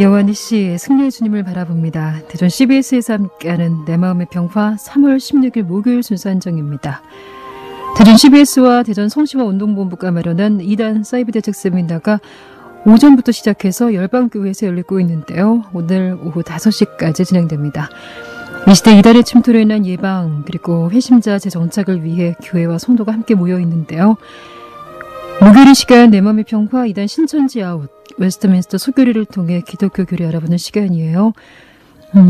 여완희 씨의 승리의 주님을 바라봅니다. 대전 CBS에서 함께하는 내 마음의 평화 3월 16일 목요일 순서 한정입니다. 대전 CBS와 대전 성심화 운동본부가 마련한 2단 사이버 대책 세미나가 오전부터 시작해서 열방교회에서 열리고 있는데요. 오늘 오후 5시까지 진행됩니다. 이 시대 이단의 침투로 인한 예방 그리고 회심자 재정착을 위해 교회와 성도가 함께 모여 있는데요. 목요일 시간 내 마음의 평화 2단 신천지 아웃 웨스트민스터 소교리를 통해 기독교 교리 알아보는 시간이에요.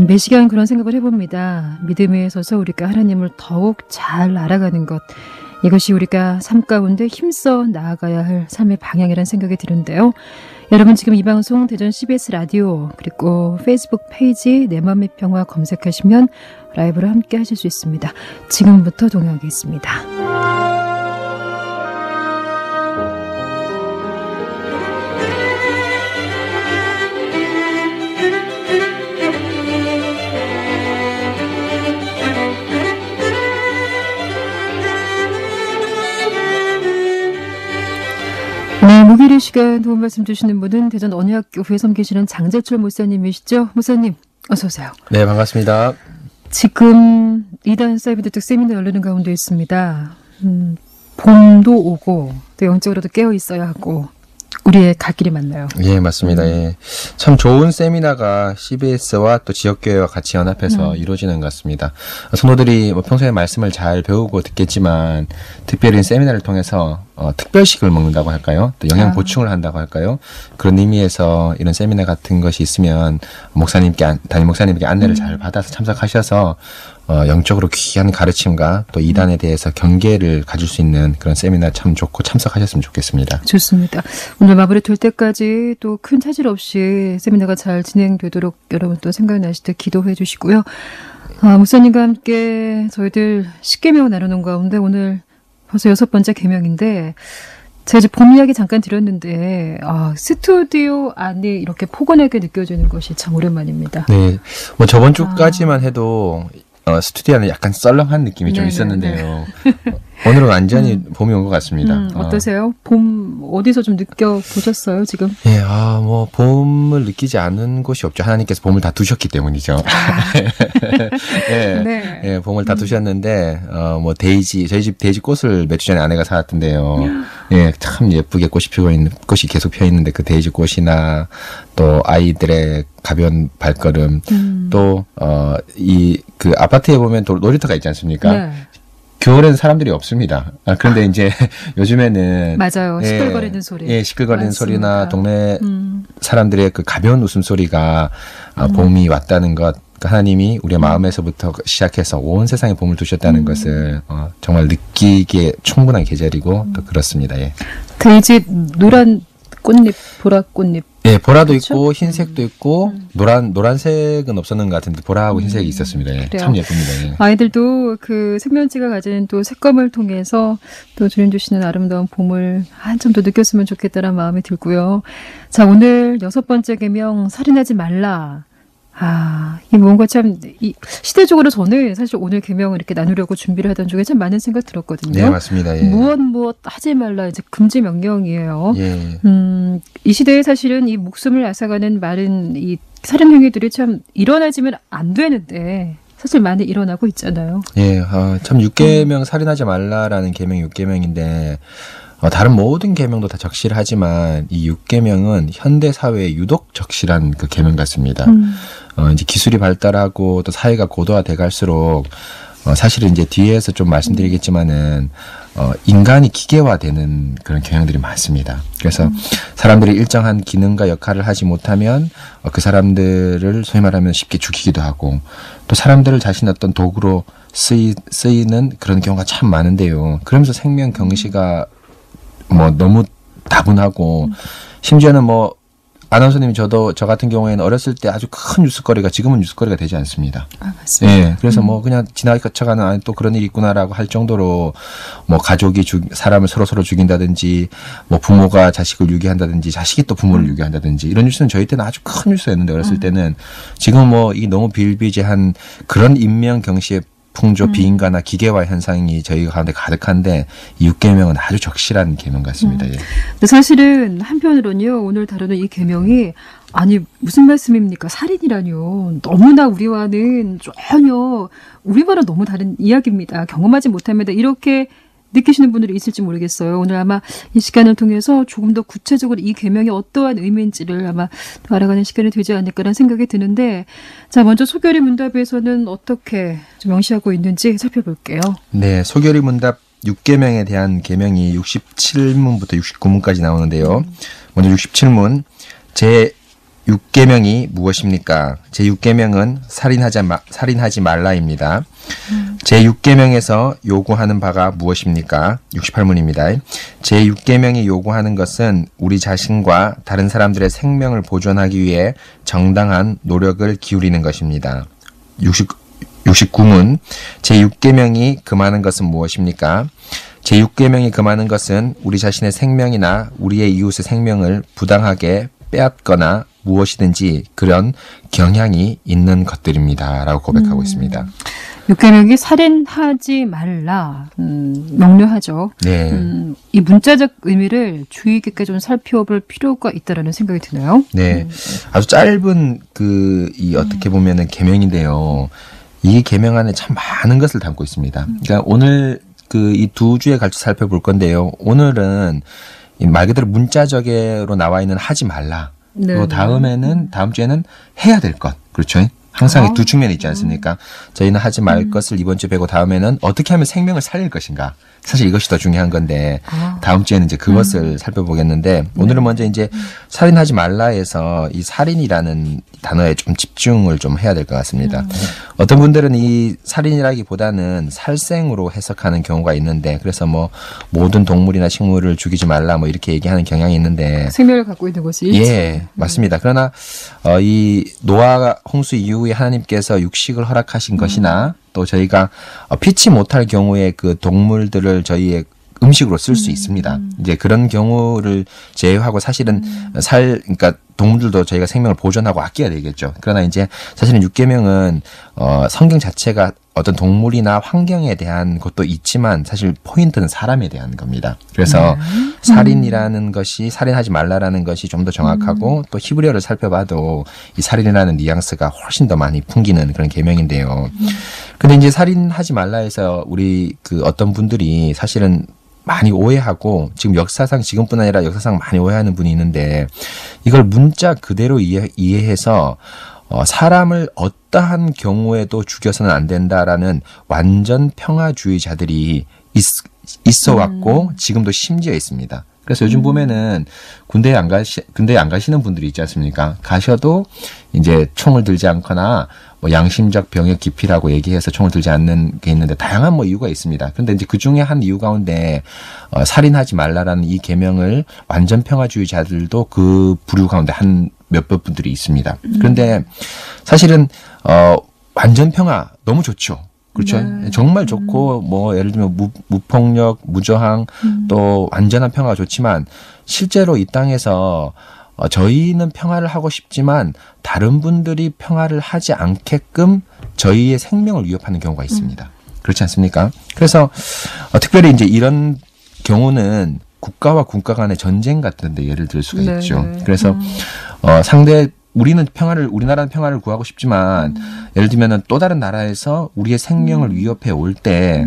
매 시간 그런 생각을 해봅니다. 믿음에 서서 우리가 하나님을 더욱 잘 알아가는 것, 이것이 우리가 삶 가운데 힘써 나아가야 할 삶의 방향이라는 생각이 드는데요. 여러분 지금 이 방송 대전 CBS 라디오 그리고 페이스북 페이지 내 맘의 평화 검색하시면 라이브로 함께 하실 수 있습니다. 지금부터 동행하겠습니다. 네, 목요일 시간 도움 말씀 주시는 분은 대전 언약교회 섬기시는 장재철 목사님이시죠? 목사님, 어서 오세요. 네, 반갑습니다. 지금 2단 사이버 대책 세미나 열리는 가운데 있습니다. 봄도 오고 또 영적으로도 깨어 있어야 하고 우리의 갈 길이 많나요? 예, 맞습니다. 예. 참 좋은 세미나가 CBS와 또 지역교회와 같이 연합해서 이루어지는 것 같습니다. 성도들이 뭐 평소에 말씀을 잘 배우고 듣겠지만 특별히 세미나를 통해서 특별식을 먹는다고 할까요? 또 영양 보충을 한다고 할까요? 그런 의미에서 이런 세미나 같은 것이 있으면 담임 목사님께 안내를 잘 받아서 참석하셔서 영적으로 귀한 가르침과 또 이단에 대해서 경계를 가질 수 있는 그런 세미나 참 좋고 참석하셨으면 좋겠습니다. 좋습니다. 오늘 마무리 될 때까지 또 큰 차질 없이 세미나가 잘 진행되도록 여러분 또 생각나실 때 기도해 주시고요. 목사님과 함께 저희들 10계명을 나누는 가운데 오늘 벌써 6번째 계명인데 제가 이제 봄 이야기 잠깐 드렸는데 스튜디오 안이 이렇게 포근하게 느껴지는 것이 참 오랜만입니다. 네, 뭐 저번 주까지만 해도 스튜디오는 약간 썰렁한 느낌이 좀 있었는데요. 오늘은 완전히 봄이 온 것 같습니다. 어떠세요? 봄 어디서 좀 느껴보셨어요, 지금? 예, 뭐 봄을 느끼지 않은 곳이 없죠. 하나님께서 봄을 다 두셨기 때문이죠. 예, 네. 예, 봄을 다 두셨는데 뭐 저희 집 데이지 꽃을 몇 주 전에 아내가 사왔던데요. 예, 참 예쁘게 꽃이 피고 있는 꽃이 계속 펴 있는데 그 데이지 꽃이나 또 아이들의 가벼운 발걸음 또 그 아파트에 보면 또 놀이터가 있지 않습니까? 네. 겨울에는 사람들이 없습니다. 그런데 이제 요즘에는 맞아요. 시끌거리는 소리. 예, 시끌거리는 소리나 동네 사람들의 그 가벼운 웃음소리가 봄이 왔다는 것, 하나님이 우리의 마음에서부터 시작해서 온 세상에 봄을 두셨다는 것을 정말 느끼기에 충분한 계절이고 또 그렇습니다. 예. 데이지 노란 꽃잎, 보라 꽃잎. 예, 보라도 그렇죠? 있고 흰색도 있고 노란색은 없었는 것 같은데 보라하고 흰색이 있었습니다. 예. 참 예쁩니다. 예. 아이들도 그 생명지가 가진 또 색감을 통해서 또 주님 주시는 아름다운 봄을 한참 더 느꼈으면 좋겠다는 마음이 들고요. 자, 오늘 6번째 계명 살인하지 말라. 이 뭔가 참 시대적으로 저는 사실 오늘 계명을 이렇게 나누려고 준비를 하던 중에 참 많은 생각 들었거든요. 네, 맞습니다. 예. 무엇 하지 말라 이제 금지 명령이에요. 예. 이 시대에 사실은 이 목숨을 앗아가는 많은 이 살인 행위들이 참 일어나지면 안 되는데 사실 많이 일어나고 있잖아요. 예, 참 6계명 살인하지 말라라는 계명이 6계명인데 다른 모든 계명도 다 적실하지만 이 6계명은 현대 사회에 유독 적실한 그 계명 같습니다. 이제 기술이 발달하고 또 사회가 고도화돼 갈수록 사실은 이제 뒤에서 좀 말씀드리겠지만은 인간이 기계화되는 그런 경향들이 많습니다. 그래서 사람들이 일정한 기능과 역할을 하지 못하면 그 사람들을 소위 말하면 쉽게 죽이기도 하고 또 사람들을 자신의 어떤 도구로 쓰이는 그런 경우가 참 많은데요. 그러면서 생명 경시가 뭐 너무 다분하고 심지어는 뭐 아나운서님이 저 같은 경우에는 어렸을 때 아주 큰 뉴스거리가 지금은 뉴스거리가 되지 않습니다. 맞습니다. 예, 그래서 뭐 그냥 지나가는 안에 또 그런 일이 있구나라고 할 정도로 뭐 가족이 사람을 서로 죽인다든지 뭐 부모가 자식을 유기한다든지 자식이 또 부모를 유기한다든지 이런 뉴스는 저희 때는 아주 큰 뉴스였는데 어렸을 때는 지금 뭐 이 너무 비일비재한 그런 인명 경시에 풍조, 비인간화, 기계화 현상이 저희 가운데 가득한데 이 6계명은 아주 적실한 계명 같습니다. 예. 근데 사실은 한편으로는요. 오늘 다루는 이 계명이 아니 무슨 말씀입니까? 살인이라뇨. 너무나 우리와는 전혀 우리와는 너무 다른 이야기입니다. 경험하지 못합니다. 이렇게 느끼시는 분들이 있을지 모르겠어요. 오늘 아마 이 시간을 통해서 조금 더 구체적으로 이 계명이 어떠한 의미인지를 아마 더 알아가는 시간이 되지 않을까라는 생각이 드는데 자 먼저 소결의 문답에서는 어떻게 좀 명시하고 있는지 살펴볼게요. 네, 소결의 문답 6계명에 대한 계명이 67문부터 69문까지 나오는데요. 먼저 67문 제 6계명이 무엇입니까? 제 6계명은 살인하지 말라입니다. 제 6계명에서 요구하는 바가 무엇입니까? 68문입니다. 제 6계명이 요구하는 것은 우리 자신과 다른 사람들의 생명을 보존하기 위해 정당한 노력을 기울이는 것입니다. 69문 제 6계명이 금하는 것은 무엇입니까? 제 6계명이 금하는 것은 우리 자신의 생명이나 우리의 이웃의 생명을 부당하게 빼앗거나 무엇이든지 그런 경향이 있는 것들입니다. 라고 고백하고 있습니다. 6계명이 살인하지 말라 명료하죠. 네. 이 문자적 의미를 주의 깊게 좀 살펴볼 필요가 있다라는 생각이 드네요. 네. 아주 짧은 이 어떻게 보면은 계명인데요. 이 계명 안에 참 많은 것을 담고 있습니다. 그러니까 오늘 이 두 주에 걸쳐 살펴볼 건데요. 오늘은 말 그대로 문자적으로 나와 있는 하지 말라. 네. 또 다음 주에는 해야 될 것. 그렇죠. 항상 두 측면이 있지 않습니까? 저희는 하지 말 것을 이번 주에 배고 다음에는 어떻게 하면 생명을 살릴 것인가. 사실 이것이 더 중요한 건데 다음 주에는 이제 그것을 살펴보겠는데 오늘은 먼저 이제 살인하지 말라에서 이 살인이라는 단어에 좀 집중을 좀 해야 될 것 같습니다. 어떤 분들은 이 살인이라기보다는 살생으로 해석하는 경우가 있는데 그래서 뭐 모든 동물이나 식물을 죽이지 말라 뭐 이렇게 얘기하는 경향이 있는데 생명을 갖고 있는 것이 예, 맞습니다. 그러나 이 노아 홍수 이후에 하나님께서 육식을 허락하신 것이나 또 저희가 피치 못할 경우에 그 동물들을 저희의 음식으로 쓸 수 있습니다. 이제 그런 경우를 제외하고 사실은 그러니까 동물들도 저희가 생명을 보존하고 아껴야 되겠죠. 그러나 이제 사실은 6계명은 성경 자체가 어떤 동물이나 환경에 대한 것도 있지만 사실 포인트는 사람에 대한 겁니다. 그래서 살인이라는 것이 살인하지 말라라는 것이 좀 더 정확하고 또 히브리어를 살펴봐도 이 살인이라는 뉘앙스가 훨씬 더 많이 풍기는 그런 계명인데요. 근데 이제 살인하지 말라해서 우리 어떤 분들이 사실은 많이 오해하고 지금 역사상 지금뿐 아니라 역사상 많이 오해하는 분이 있는데 이걸 문자 그대로 이해해서 사람을 어떠한 경우에도 죽여서는 안 된다라는 완전 평화주의자들이 있어 왔고 지금도 심지어 있습니다. 그래서 요즘 보면은 군대에 안 가시는 분들이 있지 않습니까? 가셔도 이제 총을 들지 않거나 뭐 양심적 병역 기피라고 얘기해서 총을 들지 않는 게 있는데 다양한 뭐 이유가 있습니다. 그런데 이제 그 중에 한 이유 가운데 살인하지 말라라는 이 계명을 완전 평화주의자들도 그 부류 가운데 한 몇몇 분들이 있습니다. 그런데 사실은 완전 평화 너무 좋죠. 그렇죠. 네. 정말 좋고 뭐 예를 들면 무폭력, 무저항 또 완전한 평화가 좋지만 실제로 이 땅에서 저희는 평화를 하고 싶지만 다른 분들이 평화를 하지 않게끔 저희의 생명을 위협하는 경우가 있습니다. 그렇지 않습니까? 그래서 특별히 이제 이런 경우는 국가와 국가 간의 전쟁 같은 데 예를 들 수가 있죠. 그래서 우리나라는 평화를 구하고 싶지만 예를 들면은 또 다른 나라에서 우리의 생명을 위협해 올 때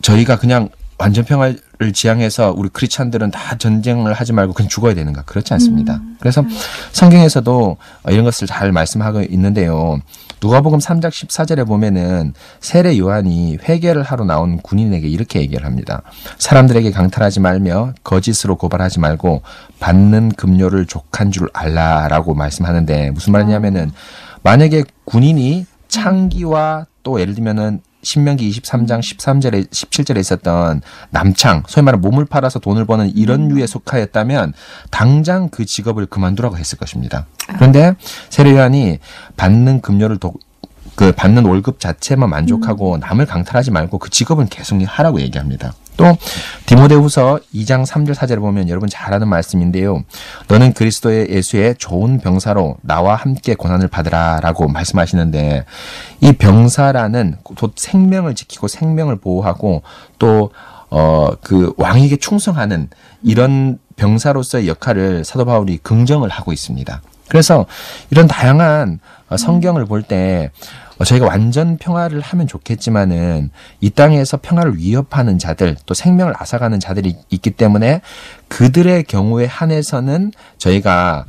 저희가 그냥 완전 평화를 지향해서 우리 크리스찬들은 다 전쟁을 하지 말고 그냥 죽어야 되는가? 그렇지 않습니다. 그래서 성경에서도 이런 것을 잘 말씀하고 있는데요. 누가복음 3장 14절에 보면은 세례 요한이 회개를 하러 나온 군인에게 이렇게 얘기를 합니다. 사람들에게 강탈하지 말며 거짓으로 고발하지 말고 받는 급료를 족한 줄 알라라고 말씀하는데 무슨 말이냐면은 만약에 군인이 창기와 또 예를 들면은 신명기 23장 13절에 17절에 있었던 남창, 소위 말하는 몸을 팔아서 돈을 버는 이런 류에 속하였다면 당장 그 직업을 그만두라고 했을 것입니다. 그런데 세례 요한이 받는 급료를 받는 월급 자체만 만족하고 남을 강탈하지 말고 그 직업은 계속 하라고 얘기합니다. 또 디모데후서 2장 3절 4절을 보면 여러분 잘 아는 말씀인데요. 너는 그리스도의 예수의 좋은 병사로 나와 함께 고난을 받으라라고 말씀하시는데 이 병사라는 곧 생명을 지키고 생명을 보호하고 또 그 왕에게 충성하는 이런 병사로서의 역할을 사도 바울이 긍정을 하고 있습니다. 그래서 이런 다양한 성경을 볼 때 저희가 완전 평화를 하면 좋겠지만은 이 땅에서 평화를 위협하는 자들 또 생명을 앗아가는 자들이 있기 때문에 그들의 경우에 한해서는 저희가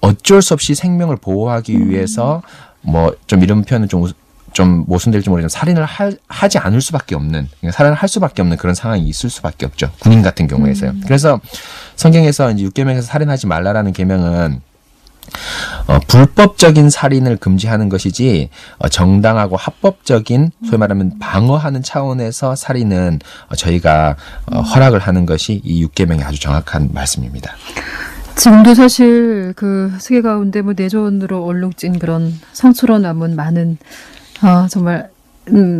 어쩔 수 없이 생명을 보호하기 위해서 뭐 좀 이런 표현은 좀 모순될지 모르지만 살인을 하지 않을 수밖에 없는, 살인을 할 수밖에 없는 그런 상황이 있을 수밖에 없죠. 군인 같은 경우에서요. 그래서 성경에서 이제 6계명에서 살인하지 말라라는 계명은 불법적인 살인을 금지하는 것이지 정당하고 합법적인 소위 말하면 방어하는 차원에서 살인은 저희가 허락을 하는 것이 이 6계명의 아주 정확한 말씀입니다. 지금도 사실 그 세계 가운데 뭐 내전으로 얼룩진 그런 상처로 남은 많은 정말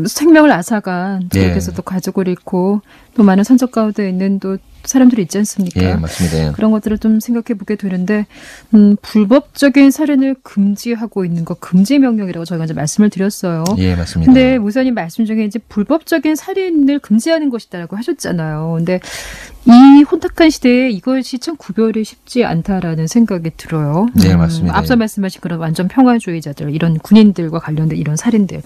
생명을 앗아간 지역에서도 가족을 잃고 또 많은 산적 가운데 있는 또 사람들이 있지 않습니까? 예, 맞습니다. 그런 것들을 좀 생각해 보게 되는데 불법적인 살인을 금지하고 있는 것 금지 명령이라고 저희가 이제 말씀을 드렸어요. 예, 맞습니다. 근데 목사님 말씀 중에 이제 불법적인 살인을 금지하는 것이다라고 하셨잖아요. 근데 이 혼탁한 시대에 이것이 참 구별이 쉽지 않다라는 생각이 들어요. 네, 맞습니다. 앞서 말씀하신 그런 완전 평화주의자들, 이런 군인들과 관련된 이런 살인들.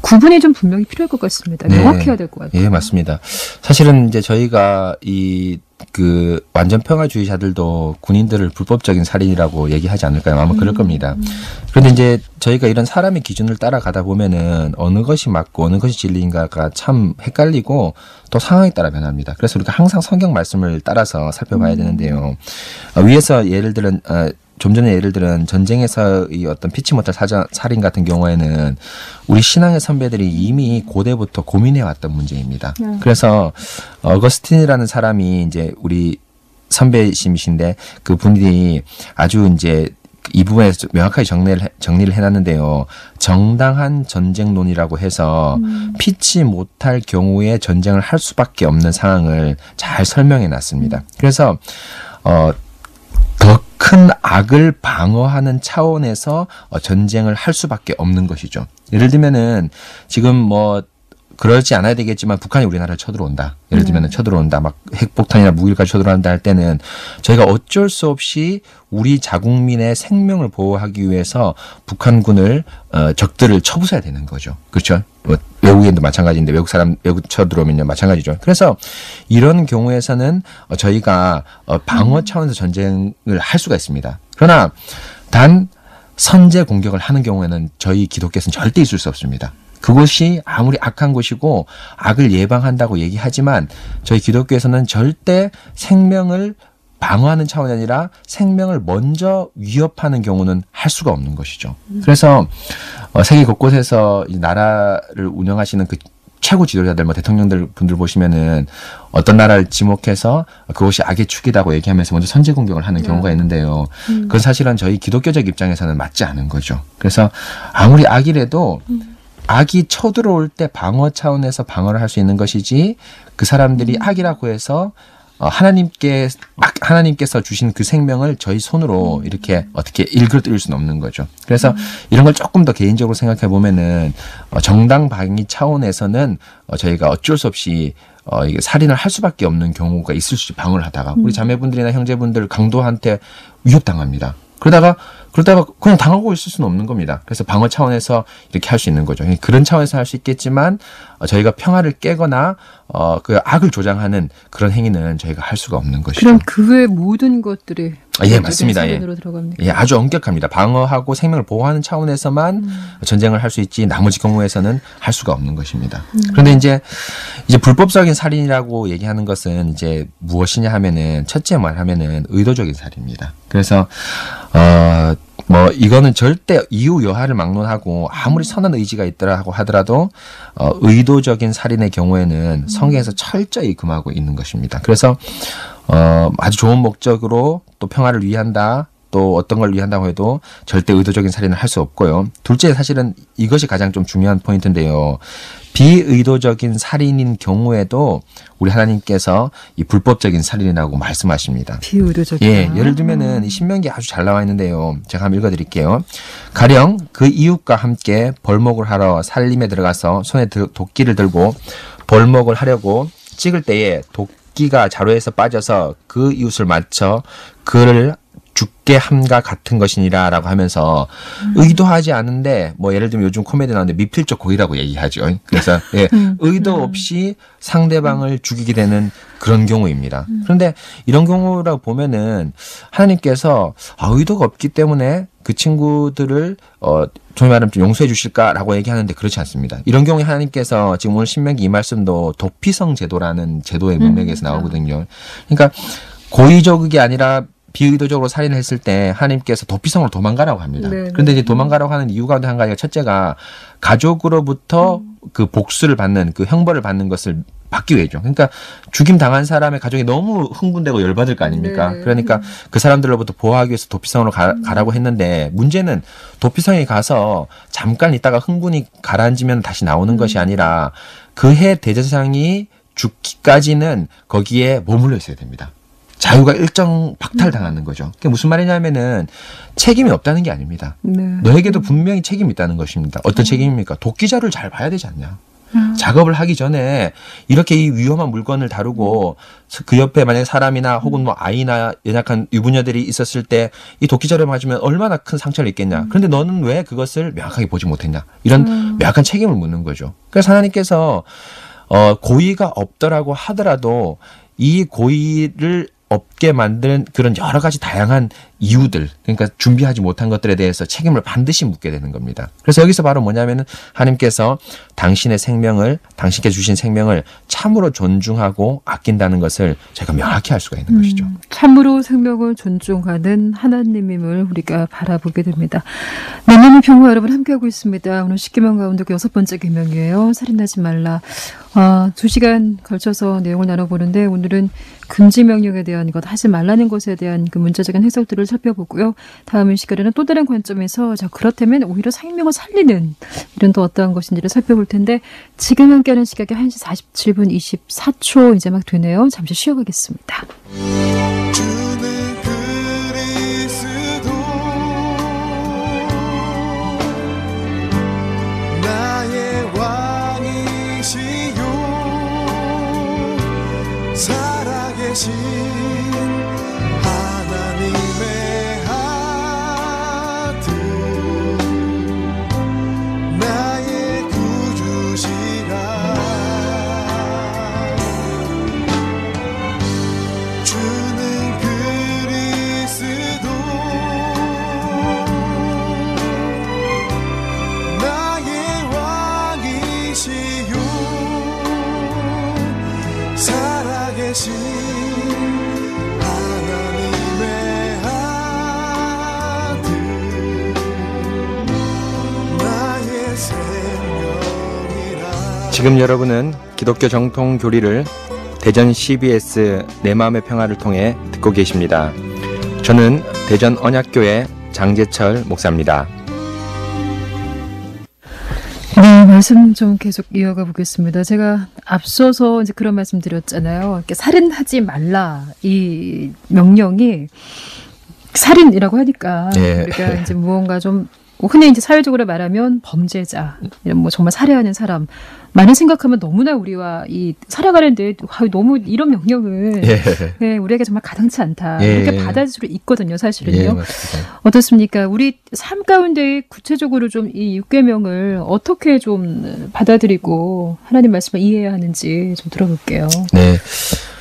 구분이 좀 분명히 필요할 것 같습니다. 명확해야 될 것 같아요. 예, 맞습니다. 사실은 이제 저희가 그 완전 평화주의자들도 군인들을 불법적인 살인이라고 얘기하지 않을까요? 아마 그럴 겁니다. 그런데 이제 저희가 이런 사람의 기준을 따라가다 보면은 어느 것이 맞고 어느 것이 진리인가가 참 헷갈리고 또 상황에 따라 변합니다. 그래서 우리가 항상 성경 말씀을 따라서 살펴봐야 되는데요. 위에서 예를 들은 좀 전에 예를 들은 전쟁에서 이 어떤 피치 못할 살인 같은 경우에는 우리 신앙의 선배들이 이미 고대부터 고민해왔던 문제입니다. 그래서 어거스틴이라는 사람이 이제 우리 선배이신데 그 분이 아주 이제 이 부분에서 명확하게 정리를 해놨는데요. 정당한 전쟁론이라고 해서 피치 못할 경우에 전쟁을 할 수밖에 없는 상황을 잘 설명해놨습니다. 그래서 더 큰 악을 방어하는 차원에서 전쟁을 할 수밖에 없는 것이죠. 예를 들면은 지금 뭐 그러지 않아야 되겠지만 북한이 우리나라를 쳐들어온다. 예를 들면 쳐들어온다. 막 핵폭탄이나 무기까지 쳐들어온다 할 때는 저희가 어쩔 수 없이 우리 자국민의 생명을 보호하기 위해서 북한군을 적들을 쳐부숴야 되는 거죠. 그렇죠? 뭐 외국인도 마찬가지인데 외국 쳐들어오면요 마찬가지죠. 그래서 이런 경우에서는 저희가 방어 차원에서 전쟁을 할 수가 있습니다. 그러나 단 선제 공격을 하는 경우에는 저희 기독교에서는 절대 있을 수 없습니다. 그것이 아무리 악한 것이고 악을 예방한다고 얘기하지만 저희 기독교에서는 절대 생명을 방어하는 차원이 아니라 생명을 먼저 위협하는 경우는 할 수가 없는 것이죠. 그래서 세계 곳곳에서 이 나라를 운영하시는 그 최고 지도자들, 뭐 대통령들 분들 보시면은 어떤 나라를 지목해서 그것이 악의 축이라고 얘기하면서 먼저 선제 공격을 하는 경우가 있는데요. 그건 사실은 저희 기독교적 입장에서는 맞지 않은 거죠. 그래서 아무리 악이라도 악이 쳐들어올 때 방어 차원에서 방어를 할 수 있는 것이지 그 사람들이 악이라고 해서 하나님께서 주신 그 생명을 저희 손으로 이렇게 어떻게 일그러뜨릴 수는 없는 거죠. 그래서 이런 걸 조금 더 개인적으로 생각해 보면은 정당 방위 차원에서는 저희가 어쩔 수 없이 살인을 할 수밖에 없는 경우가 있을 수 있죠. 방어를 하다가 우리 자매분들이나 형제분들 강도한테 위협당합니다. 그러다가 그냥 당하고 있을 수는 없는 겁니다. 그래서 방어 차원에서 이렇게 할 수 있는 거죠. 그런 차원에서 할 수 있겠지만 저희가 평화를 깨거나 그 악을 조장하는 그런 행위는 저희가 할 수가 없는 것이죠. 그럼 그 외 모든 것들이 예, 맞습니다. 예. 들어갑니까? 예, 아주 엄격합니다. 방어하고 생명을 보호하는 차원에서만 전쟁을 할 수 있지 나머지 경우에서는 할 수가 없는 것입니다. 그런데 이제 불법적인 살인이라고 얘기하는 것은 이제 무엇이냐 하면은 첫째 말하면은 의도적인 살인입니다. 그래서 뭐 이거는 절대 이유 여하를 막론하고 아무리 선한 의지가 있더라고 하더라도 의도적인 살인의 경우에는 성경에서 철저히 금하고 있는 것입니다. 그래서 아주 좋은 목적으로 또 평화를 위한다. 또 어떤 걸 위한다고 해도 절대 의도적인 살인을 할 수 없고요. 둘째, 사실은 이것이 가장 좀 중요한 포인트인데요. 비의도적인 살인인 경우에도 우리 하나님께서 이 불법적인 살인이라고 말씀하십니다. 비의도적이다. 예, 예를 들면은 이 신명기에 아주 잘 나와 있는데요. 제가 한번 읽어드릴게요. 가령 그 이웃과 함께 벌목을 하러 살림에 들어가서 손에 도끼를 들고 벌목을 하려고 찍을 때에 도끼가 자루에서 빠져서 그 이웃을 맞춰 그를 죽게 함과 같은 것이니라 라고 하면서 의도하지 않은데 뭐 예를 들면 요즘 코미디 나오는데 미필적 고의라고 얘기하죠. 그래서 예, 의도 없이 상대방을 죽이게 되는 그런 경우입니다. 그런데 이런 경우라고 보면은 하나님께서 의도가 없기 때문에 그 친구들을 소위 말하면 좀 용서해 주실까라고 얘기하는데 그렇지 않습니다. 이런 경우에 하나님께서 지금 오늘 신명기 이 말씀도 도피성 제도라는 제도의 명령에서 나오거든요. 그러니까 고의적이 아니라 비의도적으로 살인을 했을 때 하나님께서 도피성으로 도망가라고 합니다. 네, 그런데 이제 도망가라고 하는 이유 가운데 한 가지가 첫째가 가족으로부터 그 복수를 받는 그 형벌을 받는 것을 받기 위해죠. 그러니까 죽임 당한 사람의 가족이 너무 흥분되고 열받을 거 아닙니까? 네. 그러니까 그 사람들로부터 보호하기 위해서 도피성으로 가라고 했는데 문제는 도피성에 가서 잠깐 있다가 흥분이 가라앉으면 다시 나오는 것이 아니라 그해 대제사장이 죽기까지는 거기에 머물러 있어야 됩니다. 자유가 일정 박탈당하는 거죠. 그게 무슨 말이냐면은 책임이 없다는 게 아닙니다. 네. 너에게도 분명히 책임이 있다는 것입니다. 어떤 책임입니까? 도끼자루를 잘 봐야 되지 않냐. 작업을 하기 전에 이렇게 이 위험한 물건을 다루고 그 옆에 만약에 사람이나 혹은 뭐 아이나 연약한 유부녀들이 있었을 때 이 도끼자루를 맞으면 얼마나 큰 상처를 입겠냐. 그런데 너는 왜 그것을 명확하게 보지 못했냐. 이런 명확한 책임을 묻는 거죠. 그래서 하나님께서 고의가 없더라고 하더라도 이 고의를 없게 만드는 그런 여러 가지 다양한 이유들, 그러니까 준비하지 못한 것들에 대해서 책임을 반드시 묻게 되는 겁니다. 그래서 여기서 바로 뭐냐면은 하나님께서 당신의 생명을, 당신께 주신 생명을 참으로 존중하고 아낀다는 것을 저희가 명확히 알 수가 있는 것이죠. 참으로 생명을 존중하는 하나님임을 우리가 바라보게 됩니다. 내 마음의 평화 여러분 함께하고 있습니다. 오늘 10계명 가운데 6번째 계명이에요. 살인하지 말라. 2시간 걸쳐서 내용을 나눠보는데 오늘은 금지 명령에 대한 것, 하지 말라는 것에 대한 그 문자적인 해석들을 살펴보고요. 다음 시간에는 또 다른 관점에서 그렇다면 오히려 생명을 살리는 이런 또 어떠한 것인지를 살펴볼 텐데 지금 함께하는 시각이 1시 47분 24초 이제 막 되네요. 잠시 쉬어가겠습니다. 살아계신 하나님의 아들 나의 구주시라 주는 그리스도 나의 왕이시요 살아계신 하나님의 아들 나의 생명이라. 지금 여러분은 기독교 정통 교리를 대전 CBS 내 마음의 평화를 통해 듣고 계십니다. 저는 대전 언약교회 장재철 목사입니다. 네, 말씀 좀 계속 이어가 보겠습니다. 제가 앞서서 이제 그런 말씀 드렸잖아요. 이렇게 살인하지 말라. 이 명령이 살인이라고 하니까 네. 우리가 이제 무언가 좀 흔히 이제 사회적으로 말하면 범죄자, 이런 뭐 정말 살해하는 사람 많이 생각하면 너무나 우리와 이 살아가는데 너무 이런 명령은 네, 우리에게 정말 가당치 않다. 이렇게 받아들일 수 있거든요, 사실은요. 어떻습니까? 우리 삶 가운데 구체적으로 좀 이 6계명을 어떻게 좀 받아들이고 하나님 말씀을 이해해야 하는지 좀 들어볼게요. 네,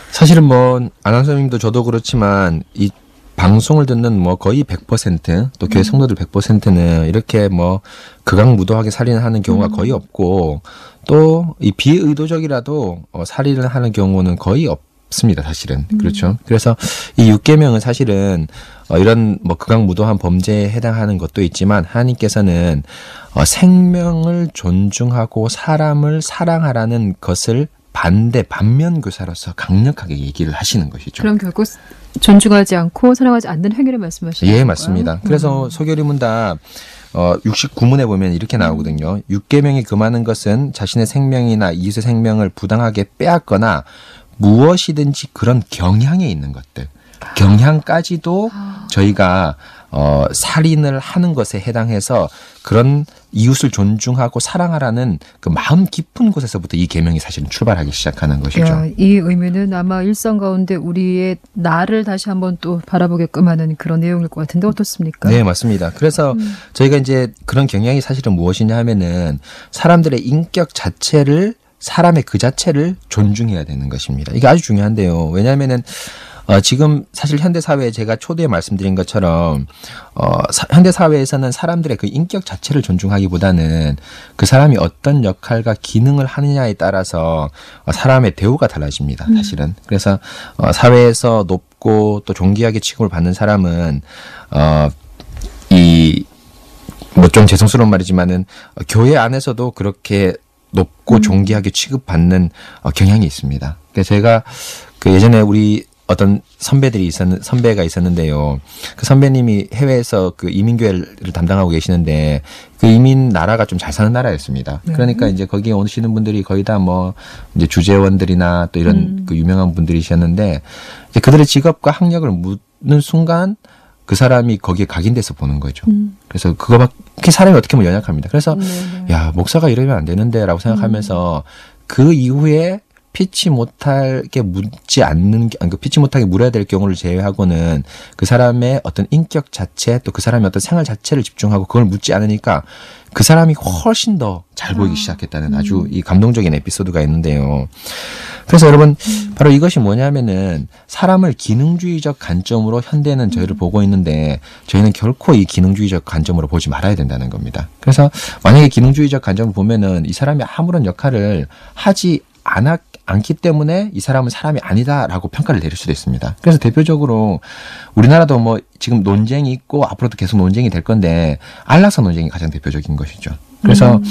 사실은 뭐 아나운서님도 저도 그렇지만 이 방송을 듣는 뭐 거의 100% 또 교회 성도들 100%는 이렇게 뭐 극악무도하게 살인을 하는 경우가 거의 없고 또 이 비의도적이라도 살인을 하는 경우는 거의 없습니다, 사실은. 그렇죠. 그래서 이 6계명은 사실은 이런 뭐 극악무도한 범죄에 해당하는 것도 있지만 하나님께서는 생명을 존중하고 사람을 사랑하라는 것을 반면 교사로서 강력하게 얘기를 하시는 것이죠. 그럼 결국 존중하지 않고 사랑하지 않는 행위를 말씀하시는 예, 건가요? 맞습니다. 그래서 소결의 문답 69문에 보면 이렇게 나오거든요. 6계명이 금하는 것은 자신의 생명이나 이웃의 생명을 부당하게 빼앗거나 무엇이든지 그런 경향에 있는 것들. 경향까지도 저희가 살인을 하는 것에 해당해서 그런 이웃을 존중하고 사랑하라는 그 마음 깊은 곳에서부터 이 계명이 사실은 출발하기 시작하는 것이죠. 야, 이 의미는 아마 일상 가운데 우리의 나를 다시 한번 또 바라보게끔 하는 그런 내용일 것 같은데 어떻습니까? 네, 맞습니다. 그래서 저희가 이제 그런 경향이 사실은 무엇이냐 하면은 사람들의 인격 자체를 사람의 그 자체를 존중해야 되는 것입니다. 이게 아주 중요한데요. 왜냐하면은 지금 사실 현대 사회에 제가 초대에 말씀드린 것처럼 현대 사회에서는 사람들의 그 인격 자체를 존중하기보다는 그 사람이 어떤 역할과 기능을 하느냐에 따라서 사람의 대우가 달라집니다. 사실은. 그래서 사회에서 높고 또 존귀하게 취급을 받는 사람은 뭐 좀 죄송스러운 말이지만은 교회 안에서도 그렇게 높고 존귀하게 취급받는 경향이 있습니다. 그래서 제가 그 예전에 우리 어떤 선배가 있었는데요. 그 선배님이 해외에서 그 이민교회를 담당하고 계시는데 그 이민 나라가 좀 잘 사는 나라였습니다. 그러니까 이제 거기에 오시는 분들이 거의 다 뭐 이제 주재원들이나 또 이런 그 유명한 분들이셨는데 이제 그들의 직업과 학력을 묻는 순간 그 사람이 거기에 각인돼서 보는 거죠. 그래서 그거밖에 사람이 어떻게 보면 연약합니다. 그래서 야, 목사가 이러면 안 되는데라고 생각하면서 그 이후에 피치 못하게 물어야 될 경우를 제외하고는 그 사람의 어떤 인격 자체 또 그 사람의 어떤 생활 자체를 집중하고 그걸 묻지 않으니까 그 사람이 훨씬 더 잘 보이기 시작했다는 아주 이 감동적인 에피소드가 있는데요. 그래서 여러분 바로 이것이 뭐냐면은 사람을 기능주의적 관점으로 현대는 저희를 보고 있는데 저희는 결코 이 기능주의적 관점으로 보지 말아야 된다는 겁니다. 그래서 만약에 기능주의적 관점을 보면은 이 사람이 아무런 역할을 하지 않기 때문에 이 사람은 사람이 아니다라고 평가를 내릴 수도 있습니다. 그래서 대표적으로 우리나라도 뭐 지금 논쟁이 있고 앞으로도 계속 논쟁이 될 건데 안락사 논쟁이 가장 대표적인 것이죠. 그래서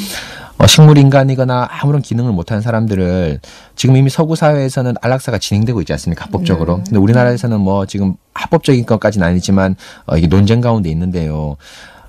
식물인간이거나 아무런 기능을 못하는 사람들을 지금 이미 서구 사회에서는 안락사가 진행되고 있지 않습니까? 합법적으로. 근데 우리나라에서는 뭐 지금 합법적인 것까지는 아니지만 이게 논쟁 가운데 있는데요.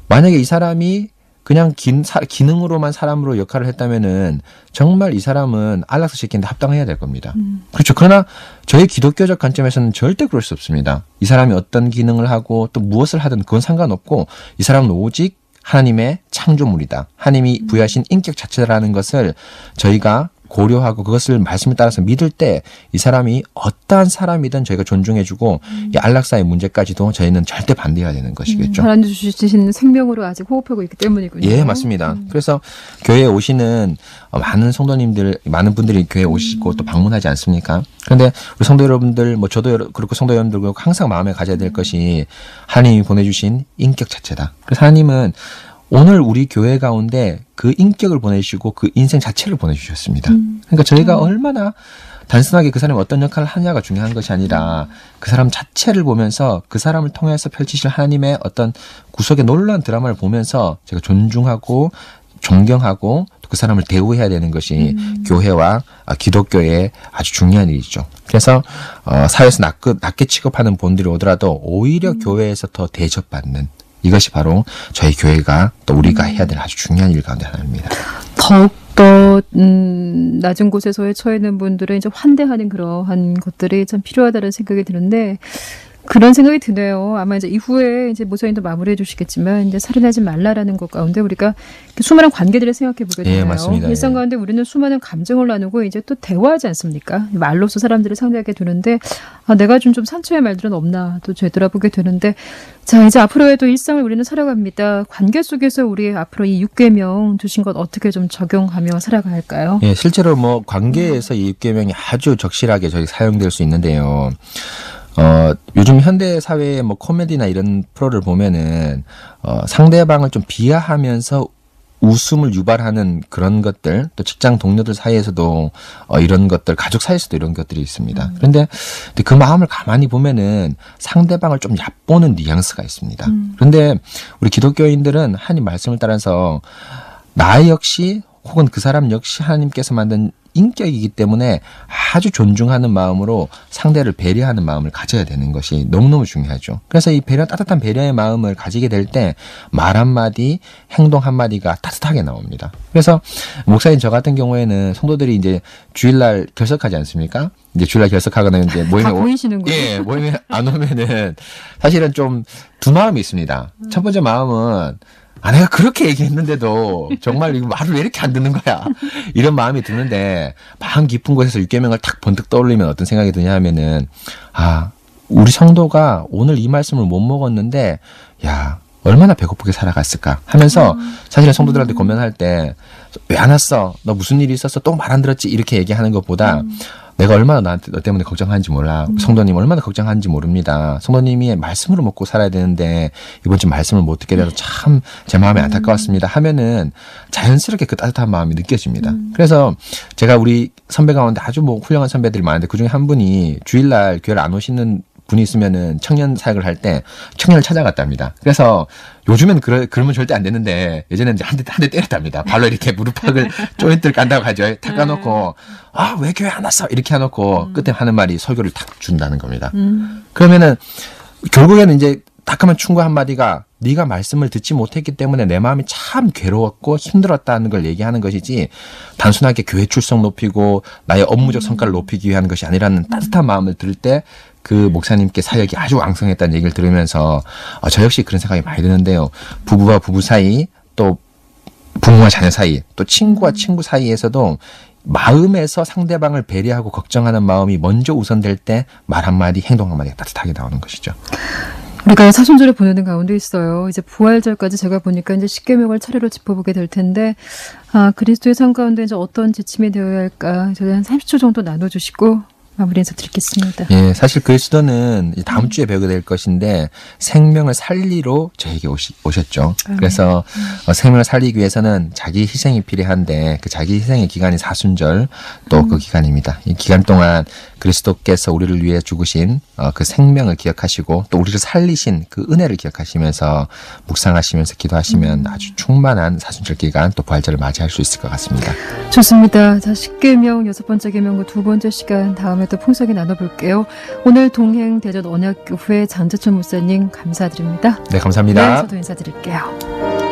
만약에 이 사람이 그냥 기능으로만 사람으로 역할을 했다면은 정말 이 사람은 안락사 시키는데 합당해야 될 겁니다. 그렇죠. 그러나 저희 기독교적 관점에서는 절대 그럴 수 없습니다. 이 사람이 어떤 기능을 하고 또 무엇을 하든 그건 상관없고 이 사람은 오직 하나님의 창조물이다. 하나님이 부여하신 인격 자체라는 것을 저희가 고려하고 그것을 말씀에 따라서 믿을 때 이 사람이 어떠한 사람이든 저희가 존중해주고 이 안락사의 문제까지도 저희는 절대 반대해야 되는 것이겠죠. 하나님 주신 생명으로 아직 호흡하고 있기 때문이군요. 예, 맞습니다. 그래서 교회에 오시는 많은 분들이 교회에 오시고 또 방문하지 않습니까? 그런데 우리 성도 여러분들, 뭐 저도 그렇고 성도 여러분들 항상 마음에 가져야 될 것이 하나님이 보내주신 인격 자체다. 그래서 하나님은 오늘 우리 교회 가운데 그 인격을 보내주시고 그 인생 자체를 보내주셨습니다. 그러니까 저희가 얼마나 단순하게 그 사람이 어떤 역할을 하냐가 중요한 것이 아니라 그 사람 자체를 보면서 그 사람을 통해서 펼치실 하나님의 어떤 구속의 놀라운 드라마를 보면서 제가 존중하고 존경하고 그 사람을 대우해야 되는 것이 교회와 기독교의 아주 중요한 일이죠. 그래서 사회에서 낮게 취급하는 분들이 오더라도 오히려 교회에서 더 대접받는 이것이 바로 저희 교회가 또 우리가 해야 될 아주 중요한 일 가운데 하나입니다. 더욱더 낮은 곳에 처해 있는 분들을 이제 환대하는 그러한 것들이 참 필요하다는 생각이 드는데 그런 생각이 드네요. 아마 이제 이후에 이제 모서인도 마무리해 주시겠지만 이제 살인하지 말라라는 것 가운데 우리가 수많은 관계들을 생각해 보게 되나요? 예, 맞습니다. 일상 가운데 우리는 수많은 감정을 나누고 이제 또 대화하지 않습니까? 말로서 사람들을 상대하게 되는데 내가 좀 상처의 말들은 없나 또 되돌아보게 되는데 자 이제 앞으로의 또 일상을 우리는 살아갑니다. 관계 속에서 우리 앞으로 이 6계명 주신 것 어떻게 좀 적용하며 살아가야 할까요? 예, 실제로 뭐 관계에서 이 6계명이 아주 적실하게 저희 사용될 수 있는데요. 요즘 현대 사회의 뭐 코미디나 이런 프로를 보면은 상대방을 좀 비하하면서 웃음을 유발하는 그런 것들, 또 직장 동료들 사이에서도 이런 것들, 가족 사이에서도 이런 것들이 있습니다. 그런데 그 마음을 가만히 보면은 상대방을 좀 얕보는 뉘앙스가 있습니다. 그런데 우리 기독교인들은 하나님 말씀을 따라서 나 역시 혹은 그 사람 역시 하나님께서 만든 인격이기 때문에 아주 존중하는 마음으로 상대를 배려하는 마음을 가져야 되는 것이 너무너무 중요하죠. 그래서 이 배려, 따뜻한 배려의 마음을 가지게 될 때 말 한마디, 행동 한마디가 따뜻하게 나옵니다. 그래서 목사님 저 같은 경우에는 성도들이 이제 주일날 결석하지 않습니까? 이제 주일날 결석하거나 이제 모임에 다 보이시는 거예요? 예, 모임에 안 오면은 사실은 좀 두 마음이 있습니다. 첫 번째 마음은 내가 그렇게 얘기했는데도 정말 이거 말을 왜 이렇게 안 듣는 거야? 이런 마음이 드는데 마음 깊은 곳에서 6계명을 탁 번뜩 떠올리면 어떤 생각이 드냐 하면은 우리 성도가 오늘 이 말씀을 못 먹었는데 야 얼마나 배고프게 살아갔을까 하면서 사실은 성도들한테 고면할 때 왜 안 왔어? 너 무슨 일이 있었어? 또 말 안 들었지? 이렇게 얘기하는 것보다 내가 얼마나 너 때문에 걱정하는지 몰라. 성도님 얼마나 걱정하는지 모릅니다. 성도님이 말씀으로 먹고 살아야 되는데 이번 주 말씀을 못 듣게 돼서 참 제 마음이 안타까웠습니다 하면은 자연스럽게 그 따뜻한 마음이 느껴집니다. 그래서 제가 우리 선배 가운데 아주 훌륭한 선배들이 많은데 그중에 한 분이 주일날 교회를 안 오시는 분이 있으면은 청년 사역을 할 때 청년을 찾아갔답니다. 그래서 요즘엔 그러면 절대 안 되는데 예전에는 이제 한 대 때렸답니다. 발로 이렇게 무릎팍을 조인트를 깐다고 하죠. 탁 까놓고 왜 교회 안 왔어? 이렇게 해놓고 끝에 하는 말이 설교를 탁 준다는 겁니다. 그러면은 결국에는 이제 따끔한 충고 한마디가 네가 말씀을 듣지 못했기 때문에 내 마음이 참 괴로웠고 힘들었다는 걸 얘기하는 것이지 단순하게 교회 출석 높이고 나의 업무적 성과를 높이기 위한 것이 아니라는 따뜻한 마음을 들을 때 그 목사님께 사역이 아주 왕성했다는 얘기를 들으면서 저 역시 그런 생각이 많이 드는데요. 부부와 부부 사이 또 부모와 자녀 사이 또 친구와 친구 사이에서도 마음에서 상대방을 배려하고 걱정하는 마음이 먼저 우선될 때 말 한마디 행동 한마디가 따뜻하게 나오는 것이죠. 우리가 사순절을 보내는 가운데 있어요. 이제 부활절까지 제가 보니까 이제 10계명을 차례로 짚어보게 될 텐데, 그리스도의 삶 가운데 이제 어떤 지침이 되어야 할까? 저희 한 30초 정도 나눠주시고 마무리 인사 드리겠습니다. 예, 사실 그리스도는 다음 주에 배우게 될 것인데 생명을 살리러 저에게 오셨죠. 그래서 생명을 살리기 위해서는 자기 희생이 필요한데 그 자기 희생의 기간이 사순절 또 그 기간입니다. 이 기간 동안 그리스도께서 우리를 위해 죽으신 그 생명을 기억하시고 또 우리를 살리신 그 은혜를 기억하시면서 묵상하시면서 기도하시면 아주 충만한 사순절 기간 또 부활절을 맞이할 수 있을 것 같습니다. 좋습니다. 자, 10계명 6번째 계명과 2번째 시간 다음에 또 풍성히 나눠볼게요. 오늘 동행 대전 언약교회 장재천 목사님 감사드립니다. 네, 감사합니다. 네, 저도 인사드릴게요.